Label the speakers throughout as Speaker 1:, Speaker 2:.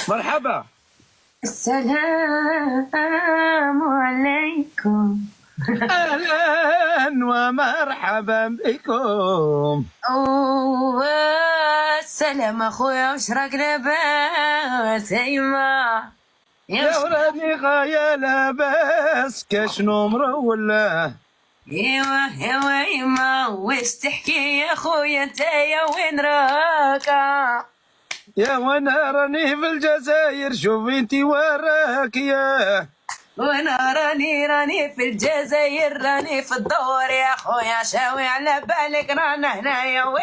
Speaker 1: مرحبا.
Speaker 2: السلام عليكم.
Speaker 1: اهلا ومرحبا بكم.
Speaker 2: السلام اخويا، واش راك لاباس؟ ايما
Speaker 1: يا ولادي خايا لاباس كشنو مروله.
Speaker 2: ايوا ايما، واش تحكي يا خويا نتايا؟ وين راكا؟
Speaker 1: يا وانا راني في الجزائر، شوفي انتي وراك يا.
Speaker 2: وانا راني في الجزائر، راني في الدور يا خويا، شاوي على بالك رانا هنايا. وي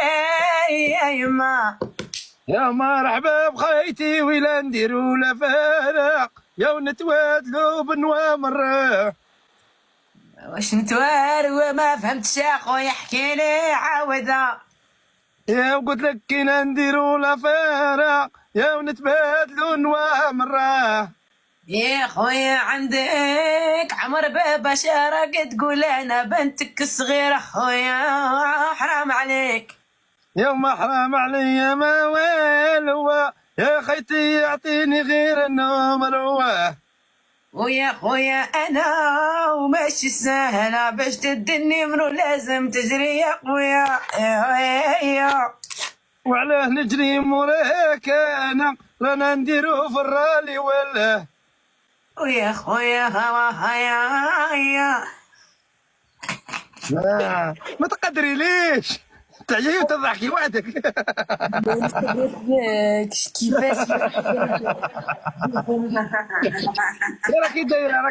Speaker 2: ايما
Speaker 1: يا مرحبا بخيتي، ويلا نديرو لا فارق يا ونتوادلو بنوامر.
Speaker 2: واش نتوارو؟ ما فهمتش يا خويا، احكي لي عاودها.
Speaker 1: يا قلت لك كينا نديرو لا فارق يا ونتبادلو نوامر.
Speaker 2: يا خويا عندك عمر بابا شارك، تقول انا بنتك الصغيرة؟ خويا حرام عليك.
Speaker 1: يا ما حرام عليا ما والو، يا خيتي يعطيني غير النمر.
Speaker 2: ويا خويا انا وماشي سهلة، باش تدني منو لازم تجري يا خويا. يا
Speaker 1: وعلاه نجري موراك انا، رانا نديرو في الرالي ولا.
Speaker 2: ويا خويا هوا هيا
Speaker 1: ما تقدري ليش تعجبي وتضحكي وحدك.
Speaker 2: كيفاش؟
Speaker 1: راكي دايره